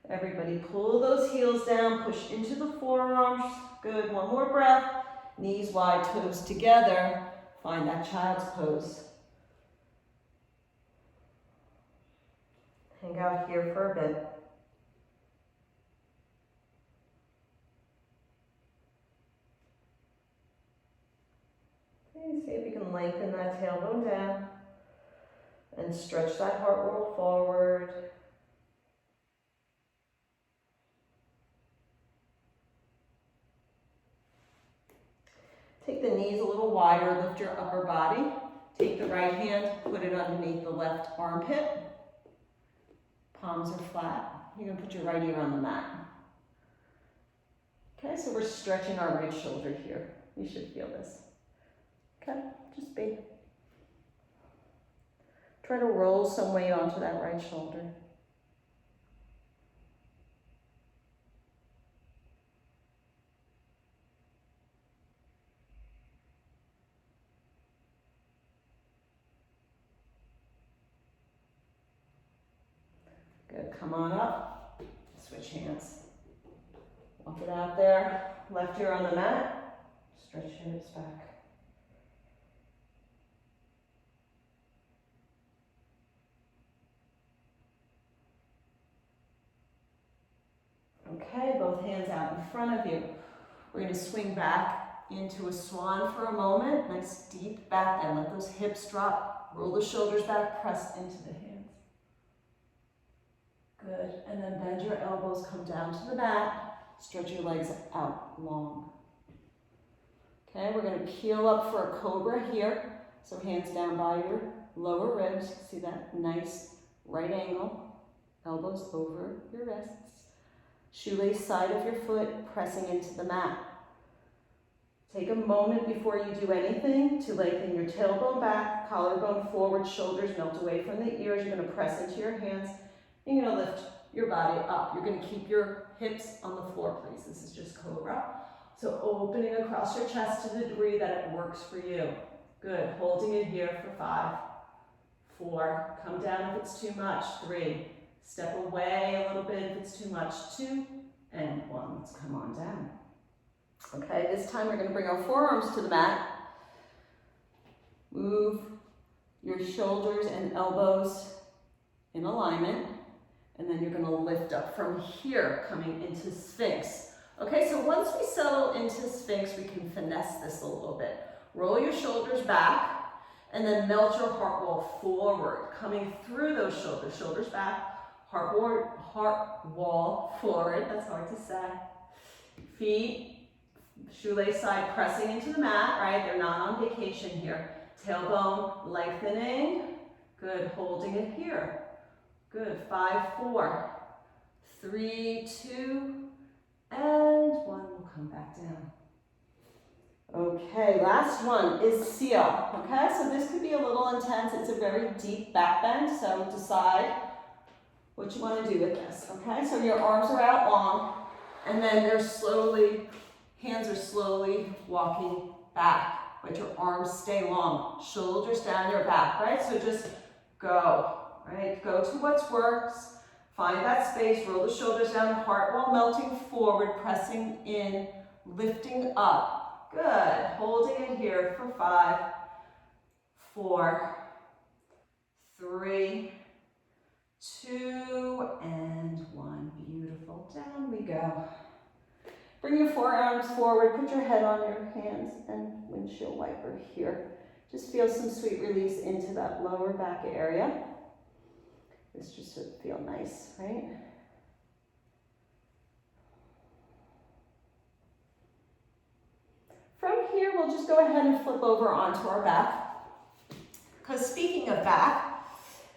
Speaker 1: Everybody pull those heels down, push into the forearms. Good, one more breath. Knees wide, toes together. Find that child's pose. Hang out here for a bit. Okay, see if you can lengthen that tailbone down and stretch that heart roll forward. Take the knees a little wider, lift your upper body. Take the right hand, put it underneath the left armpit. Palms are flat. You're gonna put your right ear on the mat. Okay, so we're stretching our right shoulder here. You should feel this. Okay, just be. Try to roll some weight onto that right shoulder. Good, come on up, switch hands. Walk it out there, left ear on the mat, stretch your hips back. Okay, both hands out in front of you. We're going to swing back into a swan for a moment. Nice deep back bend. Let those hips drop. Roll the shoulders back. Press into the hands. Good. And then bend your elbows. Come down to the mat. Stretch your legs out long. Okay, we're going to peel up for a cobra here. So hands down by your lower ribs. See that nice right angle. Elbows over your wrists. Shoelace side of your foot pressing into the mat. Take a moment before you do anything to lengthen your tailbone back, collarbone forward, shoulders melt away from the ears. You're going to press into your hands. You're going to lift your body up. You're going to keep your hips on the floor, please. This is just cobra. So opening across your chest to the degree that it works for you. Good. Holding it here for 5, 4. Come down if it's too much. 3. Step away a little bit if it's too much. 2 and 1. Let's come on down. Okay, this time we're going to bring our forearms to the mat. Move your shoulders and elbows in alignment. And then you're going to lift up from here, coming into Sphinx. Okay, so once we settle into Sphinx, we can finesse this a little bit. Roll your shoulders back, and then melt your heart wall forward, coming through those shoulders. Shoulders back. Heart wall forward, that's hard to say. Feet, shoelace side pressing into the mat, right? They're not on vacation here. Tailbone lengthening. Good, holding it here. Good, 5, 4, 3, 2, and 1. We'll come back down. Okay, last one is seal. Okay, so this could be a little intense. It's a very deep back bend, so decide what you want to do with this, okay? So your arms are out long, and then hands are slowly walking back, but your arms stay long. Shoulders down your back, right? So just go, right? Go to what works. Find that space, roll the shoulders down, heart wall melting forward, pressing in, lifting up. Good, holding it here for 5, 4, 3, 2, and 1. Beautiful. Down we go. Bring your forearms forward. Put your head on your hands and windshield wiper here. Just feel some sweet release into that lower back area. This just should feel nice, right? From here, we'll just go ahead and flip over onto our back. Because speaking of back,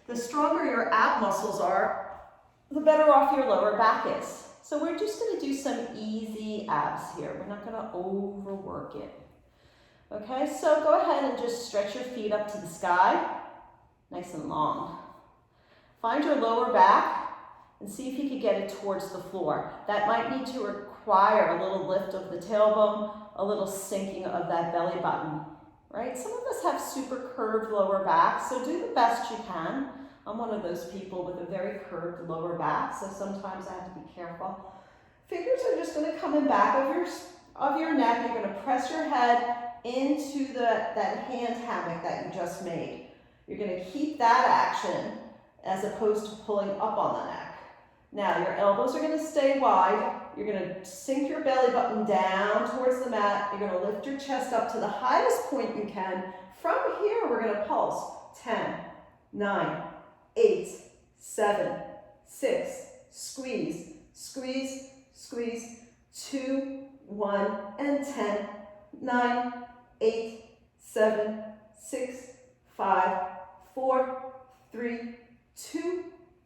Speaker 1: the stronger your ab muscles are, the better off your lower back is. So we're just going to do some easy abs here. We're not going to overwork it. Okay, so go ahead and just stretch your feet up to the sky, nice and long. Find your lower back and see if you can get it towards the floor. That might need to require a little lift of the tailbone, a little sinking of that belly button, right? Some of us have super curved lower back, so do the best you can. I'm one of those people with a very curved lower back, so sometimes I have to be careful. Fingers are just going to come in back of your neck. You're going to press your head into that hand hammock that you just made. You're going to keep that action as opposed to pulling up on the neck. Now your elbows are going to stay wide. You're going to sink your belly button down towards the mat. You're going to lift your chest up to the highest point you can. From here, we're going to pulse. 10, 9, 8, 7, 6, squeeze, squeeze, squeeze, 2, 1, and 10, 9, 8, 7, 6, 5, 4, 3, 2,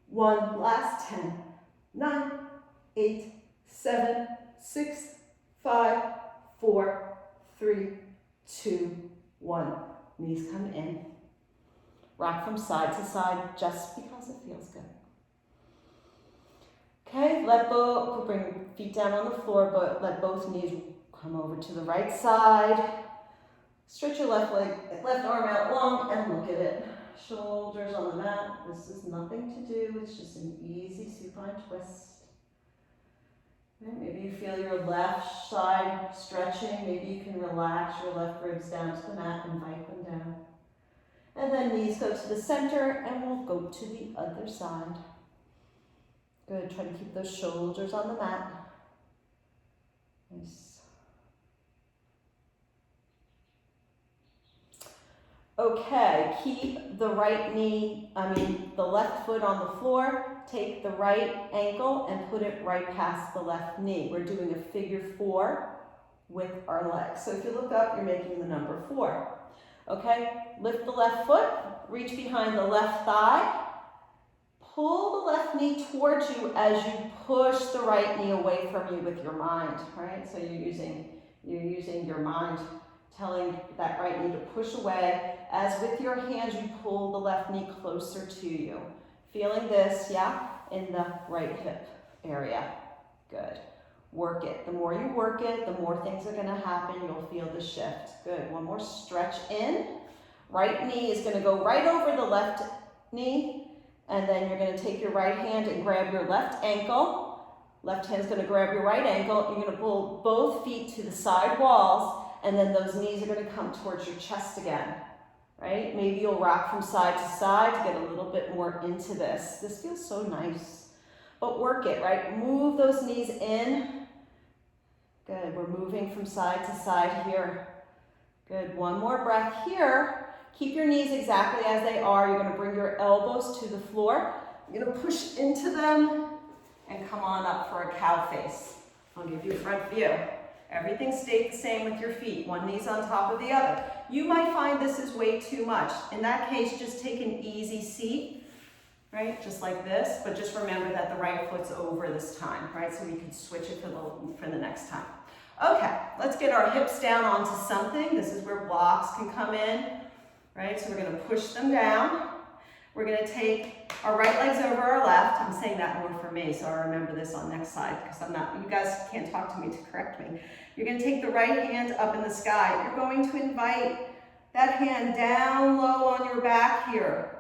Speaker 1: 1. Last 10, 9, 8, 7, 6, 5, 4, 3, 2, 1. Knees come in. Rock from side to side just because it feels good. Okay, bring feet down on the floor, but let both knees come over to the right side. Stretch your left arm out long and look at it. Shoulders on the mat. This is nothing to do. It's just an easy supine twist. Okay, maybe you feel your left side stretching. Maybe you can relax your left ribs down to the mat, invite them down. And then knees go to the center and we'll go to the other side. Good, try to keep those shoulders on the mat. Nice. Okay, keep the the left foot on the floor. Take the right ankle and put it right past the left knee. We're doing a figure 4 with our legs. So if you look up, you're making the number 4. Okay, lift the left foot, reach behind the left thigh, pull the left knee towards you as you push the right knee away from you with your mind, right? So you're using your mind, telling that right knee to push away, as with your hands you pull the left knee closer to you. Feeling this, yeah, in the right hip area. Good. Work it. The more you work it, the more things are going to happen. You'll feel the shift. Good. One more stretch in. Right knee is going to go right over the left knee, and then you're going to take your right hand and grab your left ankle. Left hand's going to grab your right ankle. You're going to pull both feet to the side walls, and then those knees are going to come towards your chest again, right? Maybe you'll rock from side to side to get a little bit more into this. This feels so nice. But work it, right? Move those knees in. Good, we're moving from side to side here. Good, one more breath here. Keep your knees exactly as they are. You're gonna bring your elbows to the floor. You're gonna push into them and come on up for a cow face. I'll give you a front view. Everything stayed the same with your feet. One knee's on top of the other. You might find this is way too much. In that case, just take an easy seat, right? Just like this, but just remember that the right foot's over this time, right? So we can switch it for the next time. Okay, let's get our hips down onto something. This is where blocks can come in, right? So we're gonna push them down. We're gonna take our right legs over our left. I'm saying that more for me, so I'll remember this on next slide, because you guys can't talk to me to correct me. You're gonna take the right hand up in the sky. You're going to invite that hand down low on your back here.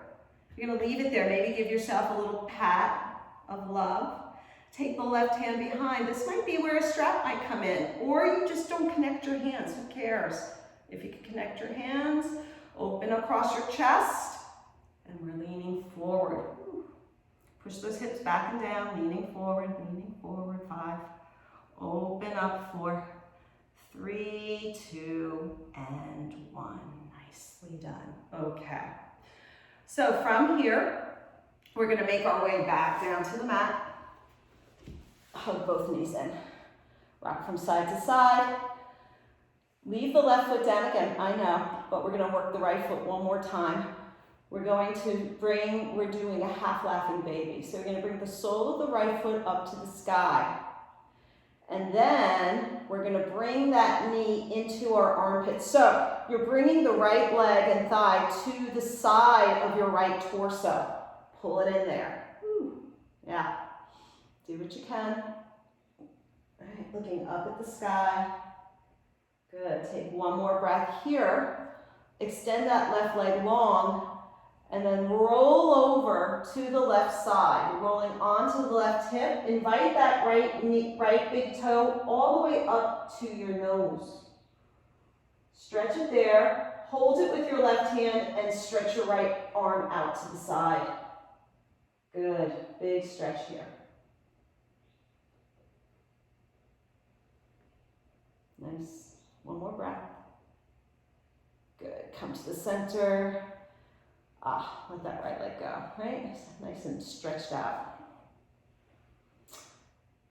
Speaker 1: You're gonna leave it there. Maybe give yourself a little pat of love. Take the left hand behind. This might be where a strap might come in, or you just don't connect your hands. Who cares? If you can connect your hands, open across your chest, and we're leaning forward. Push those hips back and down, leaning forward, 5. Open up, 4, 3, 2, and 1. Nicely done. Okay. So from here, we're gonna make our way back down to the mat. Hug both knees in. Rock from side to side. Leave the left foot down again, I know, but we're gonna work the right foot one more time. We're doing a half laughing baby. So we're gonna bring the sole of the right foot up to the sky. And then we're gonna bring that knee into our armpit. So you're bringing the right leg and thigh to the side of your right torso. Pull it in there. Yeah. Do what you can. All right, looking up at the sky. Good, take one more breath here. Extend that left leg long, and then roll over to the left side. Rolling onto the left hip. Invite that right knee, right big toe all the way up to your nose. Stretch it there. Hold it with your left hand and stretch your right arm out to the side. Good, big stretch here. Nice, one more breath. Good, come to the center. Let that right leg go, right? Nice and stretched out.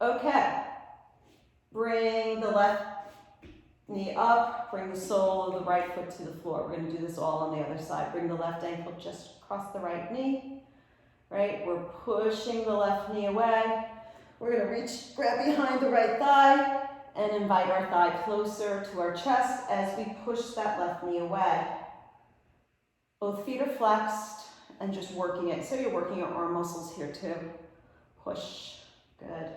Speaker 1: Okay, bring the left knee up, bring the sole of the right foot to the floor. We're gonna do this all on the other side. Bring the left ankle just across the right knee, right? We're pushing the left knee away. We're gonna reach, grab behind the right thigh and invite our thigh closer to our chest as we push that left knee away. Both feet are flexed and just working it. So you're working your arm muscles here too. Push, good.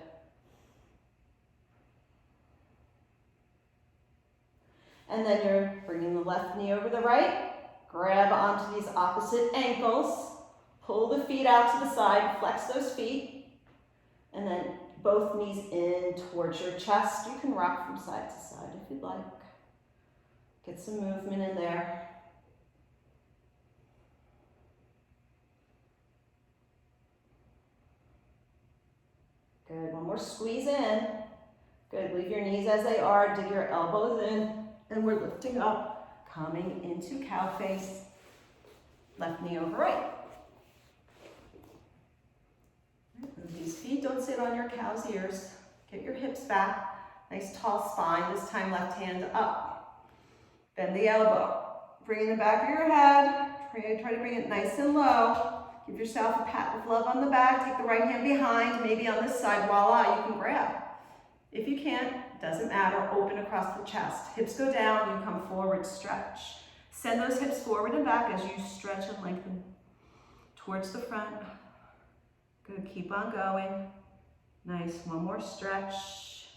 Speaker 1: And then you're bringing the left knee over the right. Grab onto these opposite ankles. Pull the feet out to the side, flex those feet. And then both knees in towards your chest. You can rock from side to side if you'd like. Get some movement in there. Good, one more squeeze in. Good, leave your knees as they are, dig your elbows in, and we're lifting up, coming into cow face. Left knee over right. Move these feet, don't sit on your cow's ears. Get your hips back, nice tall spine, this time left hand up. Bend the elbow, bring it in the back of your head, try to bring it nice and low. Give yourself a pat with love on the back, take the right hand behind, maybe on this side, voila, you can grab. If you can't, doesn't matter, open across the chest. Hips go down, you come forward, stretch. Send those hips forward and back as you stretch and lengthen towards the front. Good, keep on going. Nice, one more stretch.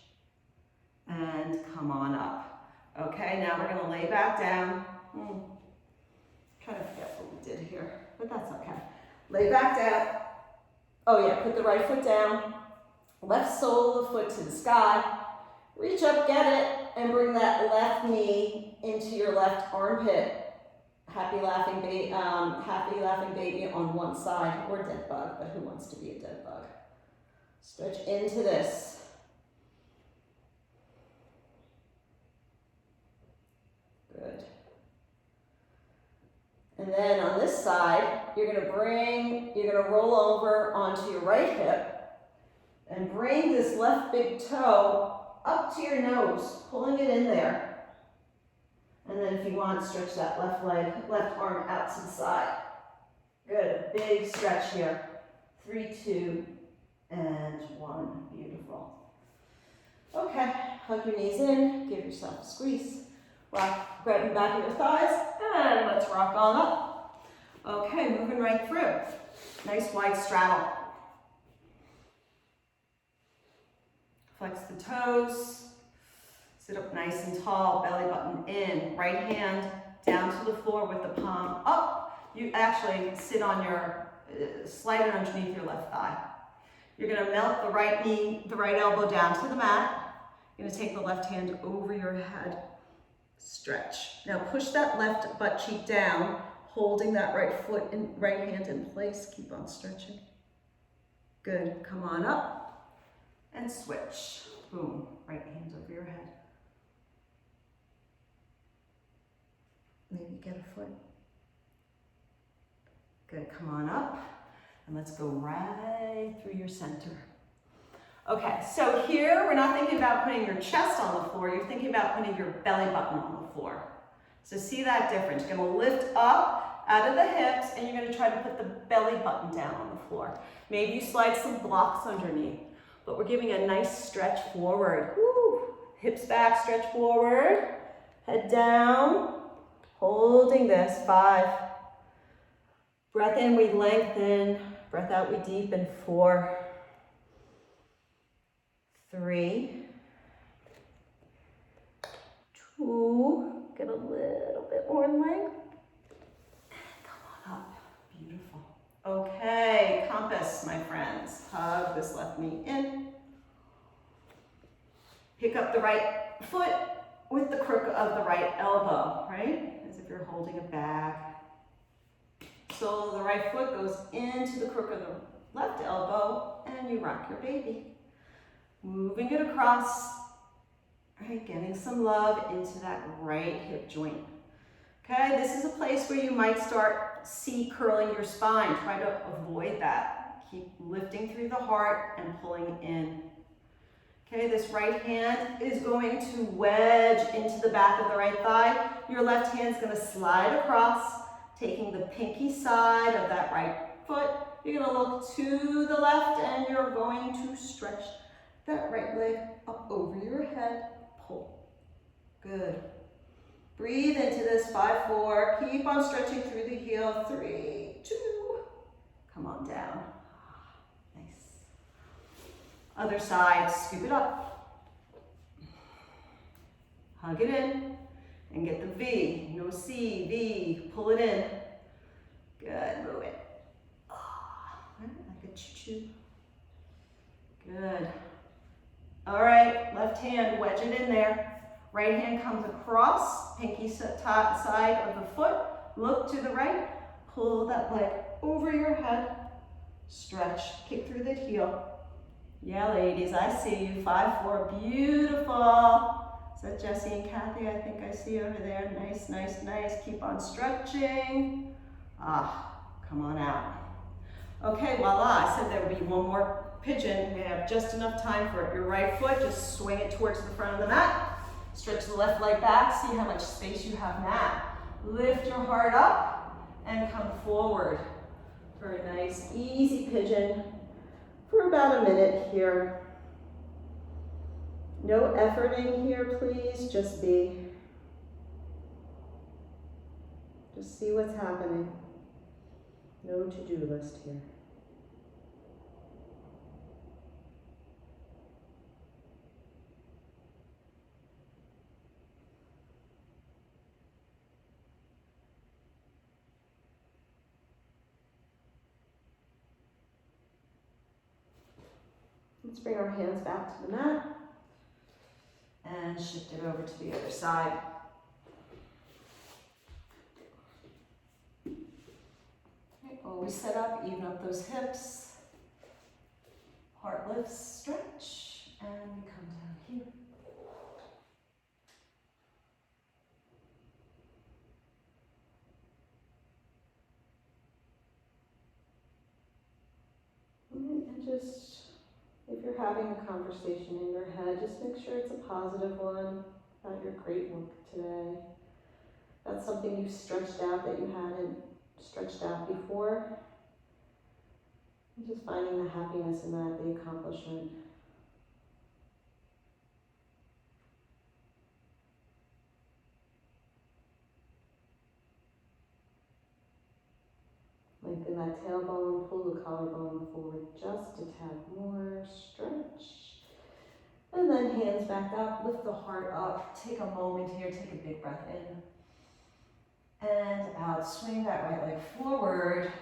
Speaker 1: And come on up. Okay, now we're gonna lay back down. Kind of forget what we did here, but that's okay. Lay back down. Oh yeah, put the right foot down. Left sole of the foot to the sky. Reach up, get it, and bring that left knee into your left armpit. Happy laughing baby on one side, or dead bug, but who wants to be a dead bug? Stretch into this. Good. And then on this side, you're gonna roll over onto your right hip and bring this left big toe up to your nose, pulling it in there. And then if you want, stretch that left arm out to the side. Good, big stretch here. 3, 2, and 1, beautiful. Okay, hug your knees in, give yourself a squeeze. Rock, grab the back of your thighs, and let's rock on up. Okay, moving right through. Nice wide straddle. Flex the toes. Sit up nice and tall, belly button in. Right hand down to the floor with the palm up. You actually sit on your, slide it underneath your left thigh. You're gonna melt the right knee, the right elbow down to the mat. You're gonna take the left hand over your head. Stretch. Now push that left butt cheek down, holding that right hand in place. Keep on stretching. Good. Come on up and switch. Boom. Right hand over your head. Maybe get a foot. Good. Come on up and let's go right through your center. Okay, so here we're not thinking about putting your chest on the floor, you're thinking about putting your belly button on the floor. So see that difference. You're gonna lift up out of the hips and you're gonna try to put the belly button down on the floor. Maybe you slide some blocks underneath, but we're giving a nice stretch forward. Woo. Hips back, stretch forward, head down, holding this, 5. Breath in, we lengthen, breath out, we deepen, 4. 3, 2, get a little bit more length. Come on up, beautiful. Okay, compass, my friends. Hug this left knee in. Pick up the right foot with the crook of the right elbow, right? As if you're holding a bag. Sole of the right foot goes into the crook of the left elbow, and you rock your baby. Moving it across, right? Getting some love into that right hip joint. Okay, this is a place where you might start C-curling your spine. Try to avoid that. Keep lifting through the heart and pulling in. Okay, this right hand is going to wedge into the back of the right thigh. Your left hand is going to slide across, taking the pinky side of that right foot. You're going to look to the left and you're going to stretch that right leg up over your head. Pull. Good. Breathe into this, 5, 4. Keep on stretching through the heel. 3, 2. Come on down. Nice. Other side, scoop it up. Hug it in and get the V. No C, V. Pull it in. Good, move it. Like a choo-choo. Good. All right, left hand, wedge it in there. Right hand comes across, pinky side of the foot. Look to the right. Pull that leg over your head. Stretch, kick through the heel. Yeah, ladies, I see you. 5, 4, beautiful. Is that Jessie and Kathy? I think I see over there. Nice, nice, nice. Keep on stretching. Come on out. Okay, voila. I said there would be one more pigeon. We have just enough time for it. Your right foot, just swing it towards the front of the mat. Stretch the left leg back. See how much space you have now. Lift your heart up and come forward for a nice, easy pigeon for about a minute here. No efforting here, please. Just be. Just see what's happening. No to-do list here. Let's bring our hands back to the mat and shift it over to the other side. Okay, always set up, even up those hips. Heart lifts, stretch, and we come down here. And just, if you're having a conversation in your head, just make sure it's a positive one about your great work today. That's something you stretched out that you hadn't stretched out before. And just finding the happiness in that, the accomplishment. Lengthen that tailbone, pull the collarbone forward just a tad more, stretch. And then hands back up, lift the heart up. Take a moment here, take a big breath in. And out, swing that right leg forward.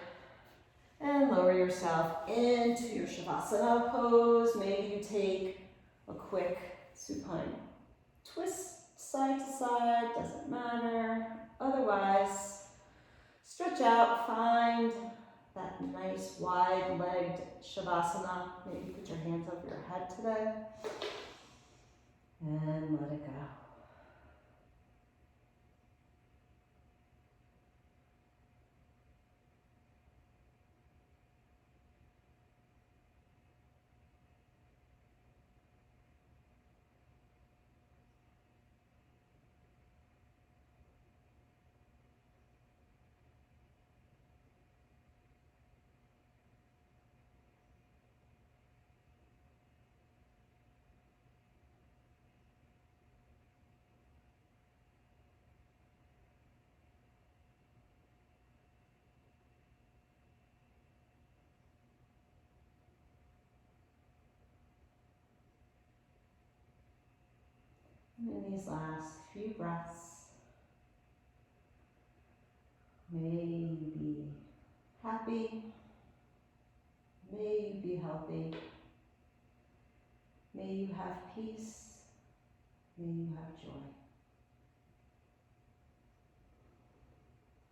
Speaker 1: And lower yourself into your Shavasana pose. Maybe you take a quick supine twist side to side, doesn't matter. Otherwise, stretch out, find that nice wide-legged Shavasana. Maybe put your hands over your head today. And let it go. And in these last few breaths, may you be happy, may you be healthy, may you have peace, may you have joy.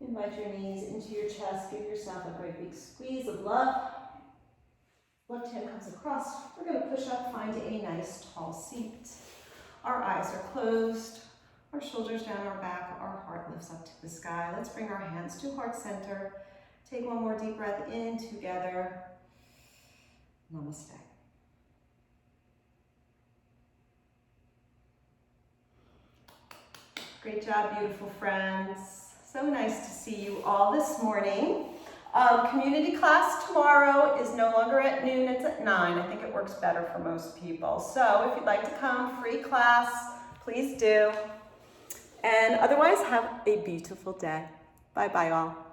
Speaker 1: Invite your knees into your chest, give yourself a great big squeeze of love. Left hand comes across. We're going to push up, find a nice tall seat. Our eyes are closed, our shoulders down our back, our heart lifts up to the sky. Let's bring our hands to heart center. Take one more deep breath in together. Namaste. Great job, beautiful friends. So nice to see you all this morning. Community class tomorrow is no longer at noon, it's at 9. I think it works better for most people. So if you'd like to come, free class, please do. And otherwise, have a beautiful day. Bye-bye all.